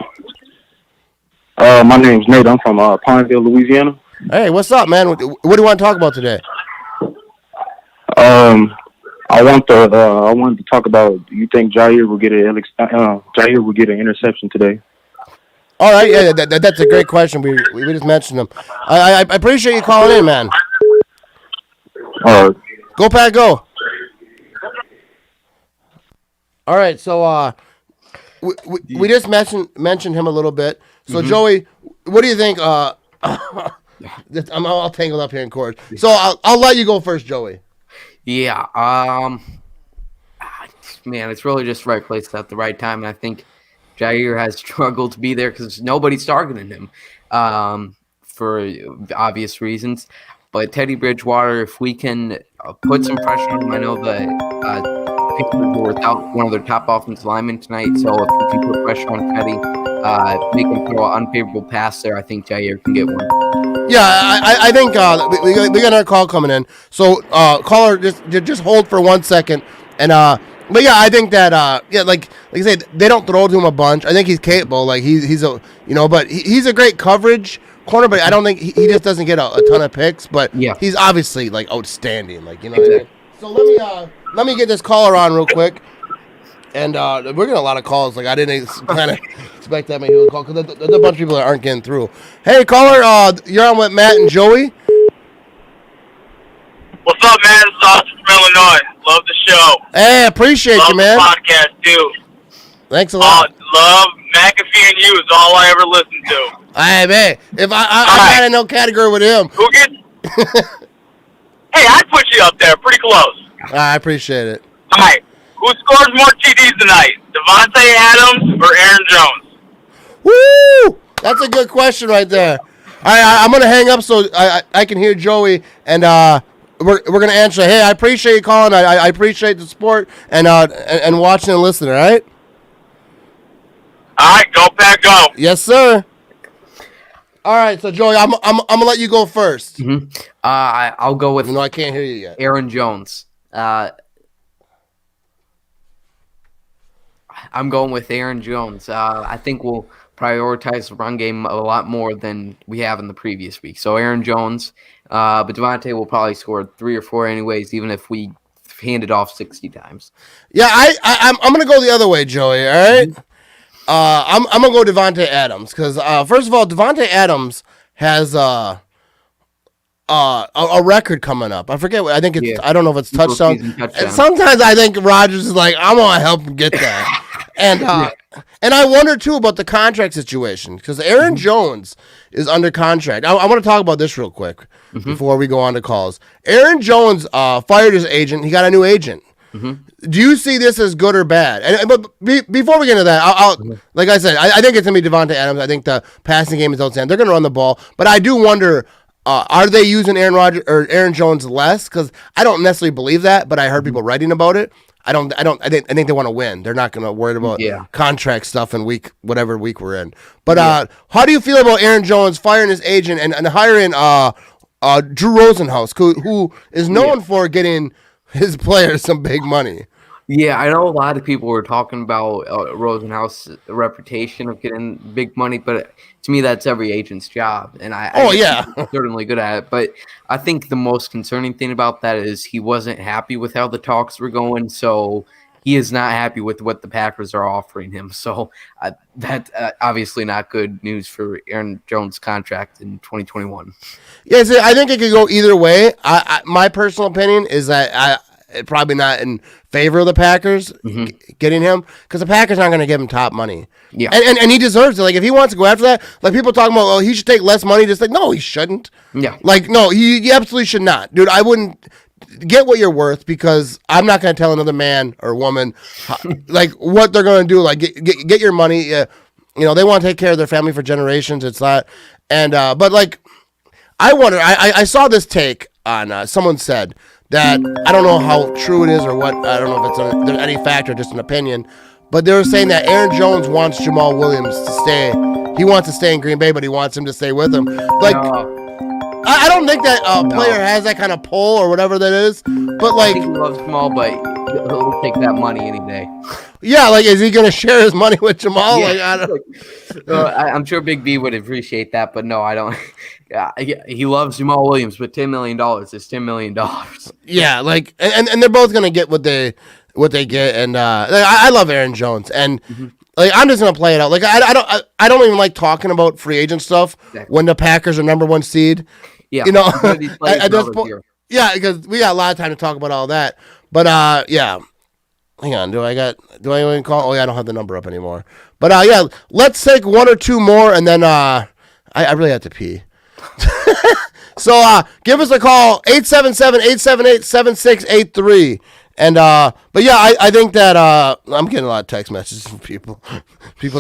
My name's Nate. I'm from Pineville, Louisiana. Hey, what's up, man? What do you want to talk about today? I wanted to talk about. Do you think Jair will get an interception today? All right, yeah, that's a great question. We just mentioned him. I appreciate you calling in, man. Go Pack, go. All right, so we just mentioned him a little bit. So Joey, what do you think? I'm all tangled up here in chords. So I'll let you go first, Joey. Yeah, man, it's really just the right place at the right time, and I think Jair has struggled to be there because nobody's targeting him for obvious reasons. But Teddy Bridgewater, if we can put some pressure on him, I know the Patriots were without one of their top offensive linemen tonight, so if we can put pressure on Teddy, make him throw an unfavorable pass there, I think Jair can get one. Yeah, I think we got another call coming in. So caller, just hold for 1 second, and but yeah, I think that like I said, they don't throw to him a bunch. I think he's capable. Like he's a but he's a great coverage corner, but I don't think he just doesn't get a ton of picks. But yeah, he's obviously like outstanding. Like Exactly. So let me get this caller on real quick, and we're getting a lot of calls. Like I didn't kind of expect that many people to call because there's a bunch of people that aren't getting through. Hey caller, you're on with Matt and Joey. What's up, man? This is Austin from Illinois. Love the show. Hey, appreciate you, man. Love the podcast, too. Thanks a lot. Love McAfee and you is all I ever listen to. Hey, man. If I got in no category with him. Who gets... Hey, I'd put you up there. Pretty close. I appreciate it. All right. Who scores more TDs tonight? Davante Adams or Aaron Jones? Woo! That's a good question right there. All right, I'm going to hang up so I can hear Joey, and we're going to answer. Hey, I appreciate you calling. I appreciate the support and watching and listening, all right? All right, go Pack, go. Yes, sir. All right, so Joey, I'm gonna let you go first. Mm-hmm. I'll go with. No, I can't hear you yet. Aaron Jones. I'm going with Aaron Jones. I think we'll prioritize the run game a lot more than we have in the previous week. So Aaron Jones, but Davante will probably score 3 or 4 anyways, even if we hand it off 60 times. Yeah, I'm going to go the other way, Joey, all right? I'm going to go Davante Adams because, first of all, Davante Adams has a record coming up. I forget. I think it's. I don't know if it's touchdown. And sometimes I think Rodgers is like, I'm gonna help him get that. And I wonder too about the contract situation because Aaron Jones is under contract. I want to talk about this real quick before we go on to calls. Aaron Jones fired his agent. He got a new agent. Do you see this as good or bad? But before we get into that, I'll like I said, I think it's gonna be Davante Adams. I think the passing game is outstanding. They're gonna run the ball, but I do wonder. Are they using Aaron Rodgers or Aaron Jones less? Because I don't necessarily believe that, but I heard people writing about it. I think they want to win. They're not going to worry about contract stuff in whatever week we're in. But how do you feel about Aaron Jones firing his agent and hiring Drew Rosenhaus, who is known for getting his players some big money? Yeah, I know a lot of people were talking about Rosenhaus' reputation of getting big money, but to me, that's every agent's job, and I'm certainly good at it. But I think the most concerning thing about that is he wasn't happy with how the talks were going, so he is not happy with what the Packers are offering him. So that's obviously not good news for Aaron Jones' contract in 2021. Yeah, see, I think it could go either way. My personal opinion is that probably not in favor of the Packers getting him because the Packers aren't going to give him top money. Yeah, and he deserves it. Like if he wants to go after that, like people talking about, oh, he should take less money. Just like no, he shouldn't. Yeah, like no, he absolutely should not, dude. I wouldn't get what you're worth because I'm not going to tell another man or woman like what they're going to do. Like get your money. You know they want to take care of their family for generations. It's not, and but like I wonder. I saw this take on someone said. That I don't know how true it is or what. I don't know if it's there's any fact or just an opinion. But they were saying that Aaron Jones wants Jamal Williams to stay. He wants to stay in Green Bay, but he wants him to stay with him. Like, I don't think that player has that kind of pull or whatever that is. But like, I think he loves Jamal, but he'll take that money any day. Yeah, like, is he going to share his money with Jamal? Yeah. Like, I don't. I'm sure Big B would appreciate that, but no, I don't. He loves Jamal Williams, but $10 million is $10 million. Yeah, like, and they're both going to get what they get, and I love Aaron Jones, and like I'm just gonna play it out. Like I don't even like talking about free agent stuff when the Packers are #1 seed. Yeah, you know, at this point, yeah, because we got a lot of time to talk about all that. But yeah, hang on, do I even call? Oh yeah, I don't have the number up anymore. But yeah, let's take one or two more, and then I really have to pee. So give us a call 877-878-7683. And but yeah, I think that I'm getting a lot of text messages from people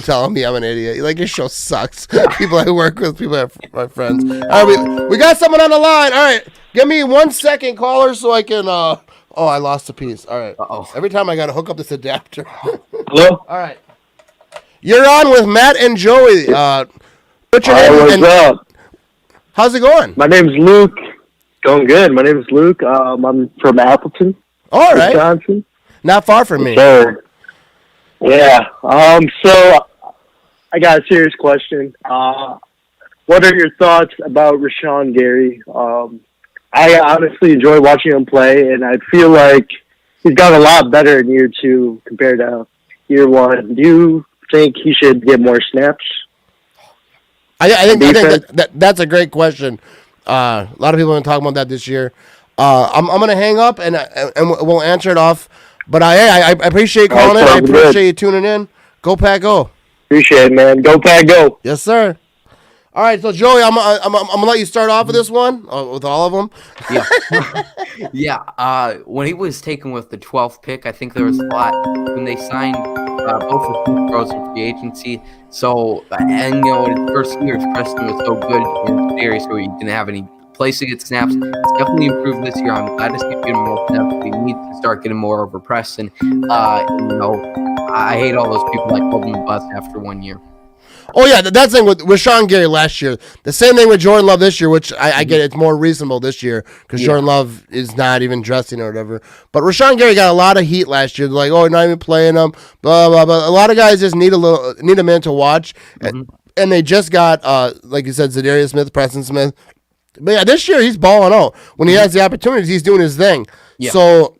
telling me I'm an idiot. Like, your show sucks. People I work with, people are my friends. All right, we got someone on the line. All right, give me 1 second, caller, so I can oh, I lost a piece. All right. Every time I gotta hook up this adapter. Hello? All right. You're on with Matt and Joey. What's your name? What's up? How's it going? My name's Luke. Going good. My name is Luke. I'm from Appleton. All right. Wisconsin. Not far from me. Sure. Yeah. So I got a serious question. What are your thoughts about Rashawn Gary? I honestly enjoy watching him play, and I feel like he's got a lot better in year 2 compared to year 1. Do you think he should get more snaps? I think that's a great question. A lot of people have been talking about that this year. I'm going to hang up and we'll answer it off. But I appreciate calling in. I appreciate you tuning in. Go Pack Go. Appreciate it, man. Go Pack Go. Yes, sir. All right, so Joey, I'm gonna let you start off with this one, with all of them. Yeah, yeah. When he was taken with the 12th pick, I think there was a lot when they signed both of the pros in free agency. So, and his first year, Preston was so good in the area, so he didn't have any place to get snaps. It's definitely improved this year. I'm glad to see him getting more snaps. We need to start getting more over Preston. I hate all those people that called him a bust after 1 year. Oh, yeah, that's the thing with Sean Gary last year. The same thing with Jordan Love this year, which I get it's more reasonable this year because Jordan Love is not even dressing or whatever. But Rashawn Gary got a lot of heat last year. They're like, oh, not even playing him, blah, blah, blah. A lot of guys just need a minute to watch. And they just got, like you said, Zadarius Smith, Preston Smith. But, yeah, this year he's balling out. When he has the opportunities, he's doing his thing. Yeah. So,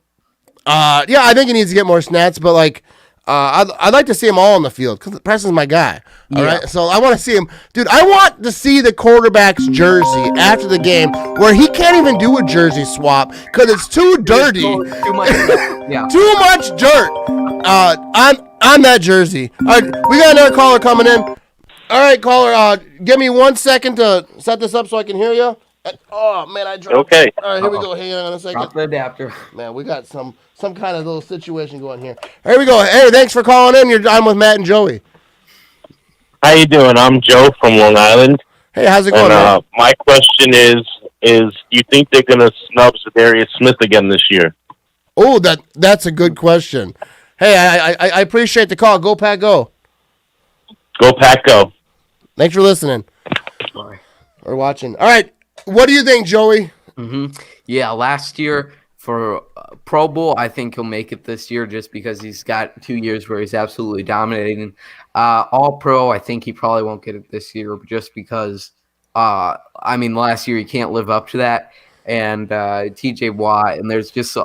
I think he needs to get more snaps, but, like, I'd like to see him all on the field because Preston's my guy. All right, so I want to see him, dude. I want to see the quarterback's jersey after the game where he can't even do a jersey swap because it's too dirty, Too much, too much dirt on that jersey. All right, we got another caller coming in. All right, caller, give me 1 second to set this up so I can hear you. Oh man, I dropped. Okay. All right, here we go. Hang on a second. Drop the adapter. Man, we got some kind of little situation going here. Here we go. Hey, thanks for calling in. You're on with Matt and Joey. How you doing? I'm Joe from Long Island. Hey, how's it going, man? My question is you think they're going to snub Zadarius Smith again this year? Oh, that's a good question. Hey, I appreciate the call. Go, Pack, go. Go, Pack, go. Thanks for listening. Bye. Or watching. All right. What do you think, Joey? Yeah, last year for Pro Bowl, I think he'll make it this year just because he's got 2 years where he's absolutely dominating. All Pro, I think he probably won't get it this year just because, last year he can't live up to that. And TJ Watt, and there's just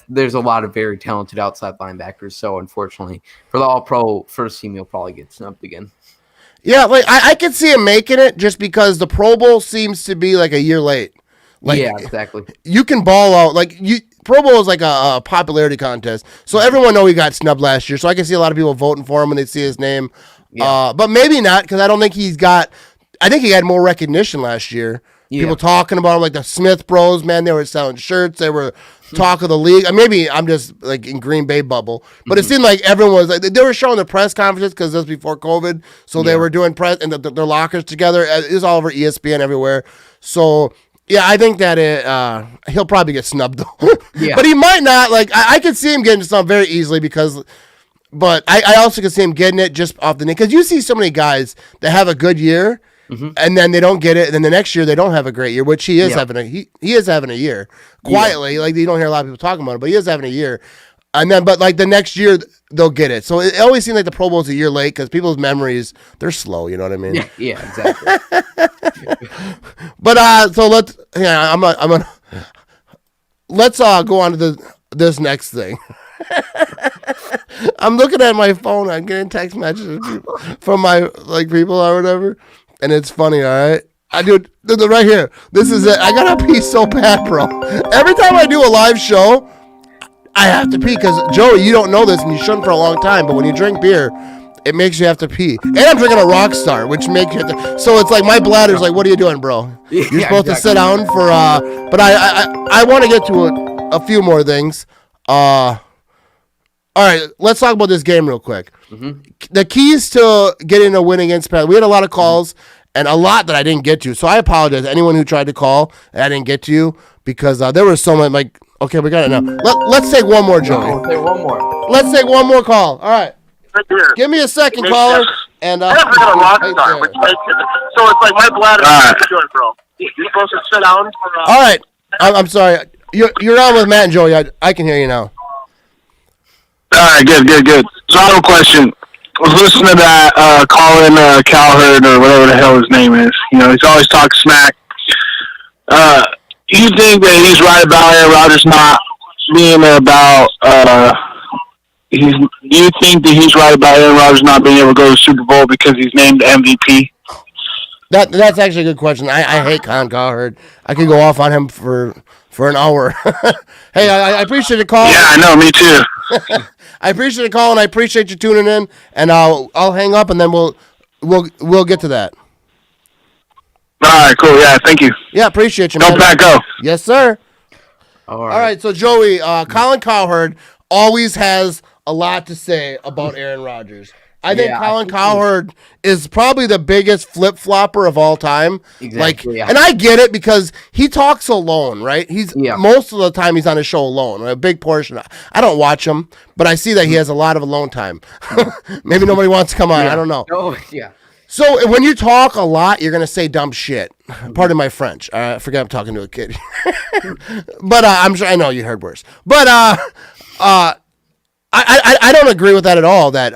there's a lot of very talented outside linebackers. So unfortunately, for the All Pro first team, he'll probably get snubbed again. Yeah, like I could see him making it just because the Pro Bowl seems to be like a year late. Like, yeah, exactly. You can ball out Pro Bowl is like a popularity contest, so everyone know he got snubbed last year. So I can see a lot of people voting for him when they see his name. Yeah. But maybe not because I don't think he's got. I think he had more recognition last year. Yeah. People talking about him, like the Smith Bros. Man, they were selling shirts. They were talk of the league. Maybe I'm just like in Green Bay bubble, but it seemed like everyone was like they were showing the press conferences because this was before COVID, so they were doing press and their lockers together. It was all over ESPN everywhere. So. Yeah, I think that he'll probably get snubbed though. Yeah. But he might not. Like I could see him getting snubbed very easily but I also could see him getting it just off the name because you see so many guys that have a good year and then they don't get it, and then the next year they don't have a great year, which he is having he is having a year quietly. Like you don't hear a lot of people talking about it, but he is having a year. And then, but like the next year they'll get it. So it always seems like the Pro Bowl's a year late because people's memories they're slow. You know what I mean? Yeah, exactly. But so let's go on to this next thing. I'm looking at my phone. I'm getting text messages from my people or whatever, and it's funny. All right. I do right here. This is it. I gotta pee so bad, bro. Every time I do a live show, I have to pee because, Joey, you don't know this and you shouldn't for a long time, but when you drink beer, it makes you have to pee. And I'm drinking a Rockstar, which makes you have to. So it's like my bladder's like, what are you doing, bro? You're supposed to sit down for, but I want to get to a few more things. All right, let's talk about this game real quick. The keys to getting a win against Panthers, we had a lot of calls and a lot that I didn't get to. So I apologize to anyone who tried to call and I didn't get to you because there was so much, okay, we got it now. Let's take one more, Joey. One more. Let's take one more call. All right. Give me a second, caller. And I have a Rockstar, which makes it. So it's like my bladder. Doing, bro. You're supposed to sit down for. All right. I'm sorry. You're on with Matt and Joey. I can hear you now. All right, good. So I have a question. I was listening to that Colin Cowherd or whatever the hell his name is. You know, he's always talking smack. You think that he's right about Aaron Rodgers not being about? Do you think that he's right about Aaron Rodgers not being able to go to the Super Bowl because he's named MVP? That's actually a good question. I hate Colin Cowherd. I could go off on him for an hour. Hey, I appreciate the call. Yeah, I know. Me too. I appreciate the call and I appreciate you tuning in. And I'll hang up and then we'll get to that. All right, cool. Yeah, thank you. Yeah, appreciate you, man. Go Pack, go. Yes, sir. All right. All right, so Joey, Colin Cowherd always has a lot to say about Aaron Rodgers. I think Colin Cowherd is probably the biggest flip-flopper of all time. Exactly. And I get it because he talks alone, right? Most of the time he's on a show alone, right? A big portion. I don't watch him, but I see that he has a lot of alone time. Maybe nobody wants to come on. I don't know. Oh, yeah. So when you talk a lot, you're gonna say dumb shit. Pardon my French. I forget I'm talking to a kid. But I'm sure I know you heard worse. But I don't agree with that at all. That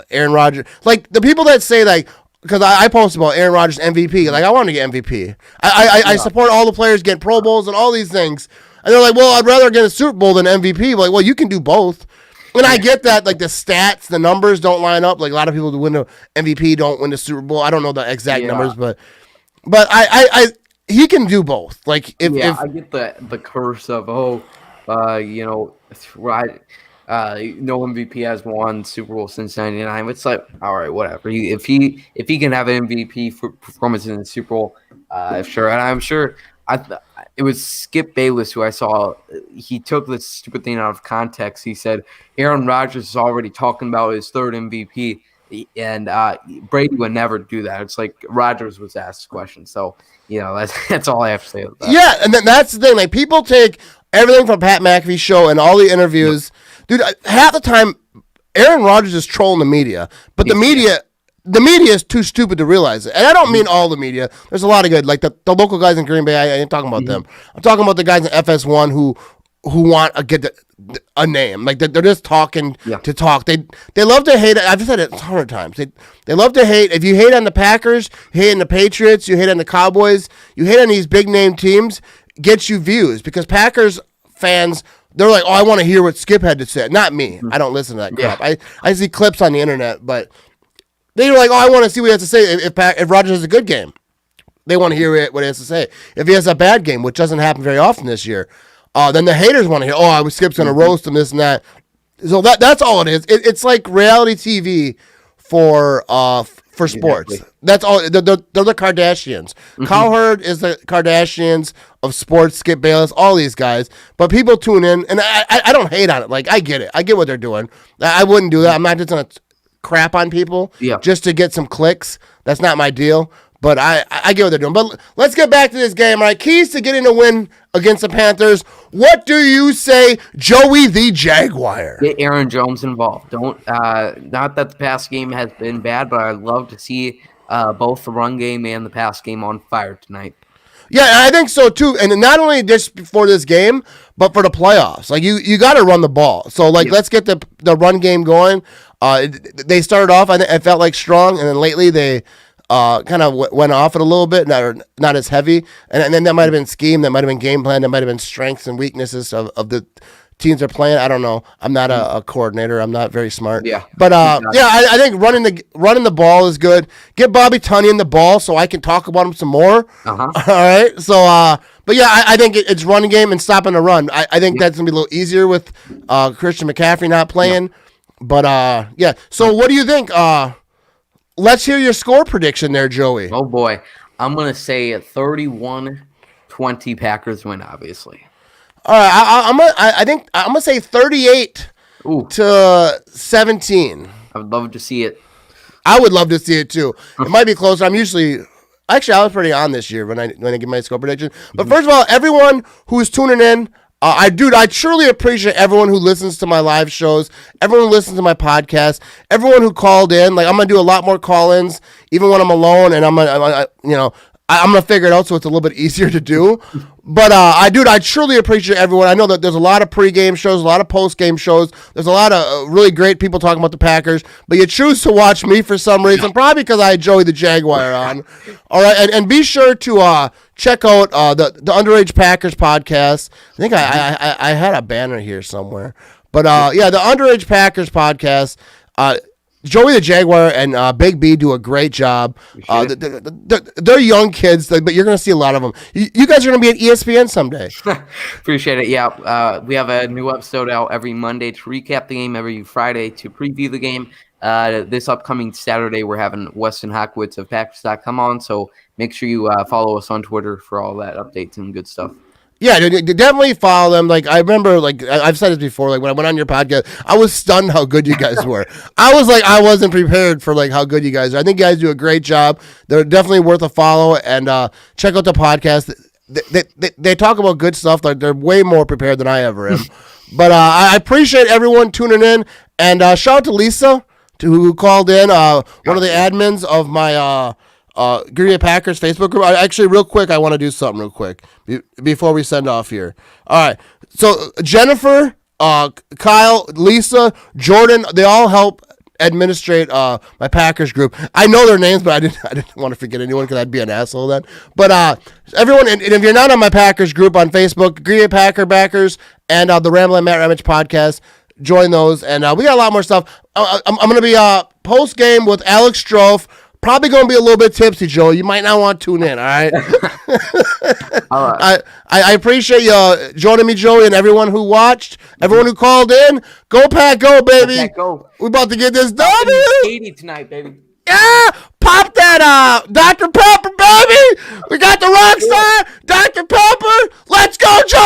Aaron Rodgers, like the people that say like, because I posted about Aaron Rodgers MVP. Like I want to get MVP. I support all the players getting Pro Bowls and all these things. And they're like, well, I'd rather get a Super Bowl than MVP. Like, well, you can do both. And I get that, like the stats, the numbers don't line up. Like a lot of people who win the MVP don't win the Super Bowl. I don't know the exact numbers, but I he can do both. Like if I get the curse of no MVP has won Super Bowl since '99. It's like, all right, whatever. If he can have an MVP for performance in the Super Bowl, sure. And I'm sure it was Skip Bayless who I saw. He took this stupid thing out of context. He said Aaron Rodgers is already talking about his third MVP, and Brady would never do that. It's like Rodgers was asked the question. So that's all I have to say about that. Yeah, and that's the thing. Like people take everything from Pat McAfee's show and all the interviews. Dude, half the time Aaron Rodgers is trolling the media, but the media is too stupid to realize it. And I don't mean all the media. There's a lot of good, like the local guys in Green Bay. I ain't talking about them. I'm talking about the guys in FS1 who want to get a name. Like they're just talking to talk. They love to hate. I've said it 100 times. They love to hate. If you hate on the Packers, you hate on the Patriots, you hate on the Cowboys, you hate on these big name teams, gets you views because Packers fans. They're like, oh, I want to hear what Skip had to say. Not me. I don't listen to that crap. I see clips on the internet, but they were like, oh, I want to see what he has to say if Rodgers has a good game. They want to hear what he has to say. If he has a bad game, which doesn't happen very often this year, then the haters want to hear, oh, Skip's going to roast him, this and that. So that's all it is. It's like reality TV for sports. Exactly. That's all. They're the Kardashians. Cowherd is the Kardashians of sports. Skip Bayless, all these guys. But people tune in, and I don't hate on it. Like I get it. I get what they're doing. I wouldn't do that. I'm not just gonna crap on people just to get some clicks. That's not my deal. But I get what they're doing. But let's get back to this game. All right, keys to getting a win against the Panthers. What do you say, Joey the Jaguar? Get Aaron Jones involved. Don't not that the pass game has been bad, but I'd love to see both the run game and the pass game on fire tonight. Yeah, I think so too. And not only just for this game, but for the playoffs. Like you got to run the ball. So let's get the run game going. They started off, I felt like strong, and then lately they kind of went off it a little bit, not as heavy. And then that might have been scheme, that might have been game plan, that might have been strengths and weaknesses of the teams they're playing. I don't know. I'm not a coordinator. I'm not very smart. Yeah. But I think running the ball is good. Get Bobby Tonyan the ball so I can talk about him some more. All right. So but yeah, I think it's running game and stopping the run. I think that's gonna be a little easier with Christian McCaffrey not playing. But yeah. So what do you think? Let's hear your score prediction there, Joey. Oh boy. I'm gonna say 31-20 Packers win, obviously. All right, I think I'm gonna say 38-17. I would love to see it. I would love to see it too. It might be closer. I was pretty on this year when I give my score prediction. But first of all, everyone who's tuning in, I truly appreciate everyone who listens to my live shows, everyone who listens to my podcast, everyone who called in. Like I'm gonna do a lot more call-ins, even when I'm alone, and I'm gonna figure it out so it's a little bit easier to do. But I truly appreciate everyone. I know that there's a lot of pregame shows, a lot of postgame shows. There's a lot of really great people talking about the Packers, but you choose to watch me for some reason, probably because I had Joey the Jaguar on. All right, and be sure to check out the Underage Packers podcast. I think I had a banner here somewhere. But the Underage Packers podcast. Joey the Jaguar and Big B do a great job. They're young kids, but you're going to see a lot of them. You guys are going to be at ESPN someday. Appreciate it. Yeah, we have a new episode out every Monday to recap the game, every Friday to preview the game. This upcoming Saturday, we're having Weston Hockwitz of Packers.com on, so make sure you follow us on Twitter for all that updates and good stuff. Yeah, definitely follow them. Like I remember, like I've said this before. Like when I went on your podcast, I was stunned how good you guys were. I was like, I wasn't prepared for like how good you guys are. I think you guys do a great job. They're definitely worth a follow. And check out the podcast. They talk about good stuff. Like they're way more prepared than I ever am. But I appreciate everyone tuning in. And shout out to Lisa, who called in. One of the admins of my Green Bay Packers Facebook group. Actually, real quick, I want to do something real quick before we send off here. All right. So Jennifer, Kyle, Lisa, Jordan, they all help administrate my Packers group. I know their names, but I didn't want to forget anyone because I'd be an asshole then. But everyone, and if you're not on my Packers group on Facebook, Green Bay Packer Backers and the Ramblin' Matt Ramage podcast, join those. And we got a lot more stuff. I'm going to be post game with Alex Strofe. Probably going to be a little bit tipsy, Joe. You might not want to tune in, all right? All right. I appreciate you joining me, Joey, and everyone who watched, everyone who called in. Go Pack, go, baby. Go Pack, go. We're about to get this W. 80 tonight, baby. Yeah, pop that Dr. Pepper, baby. We got the rock star, Dr. Pepper. Let's go, Joe.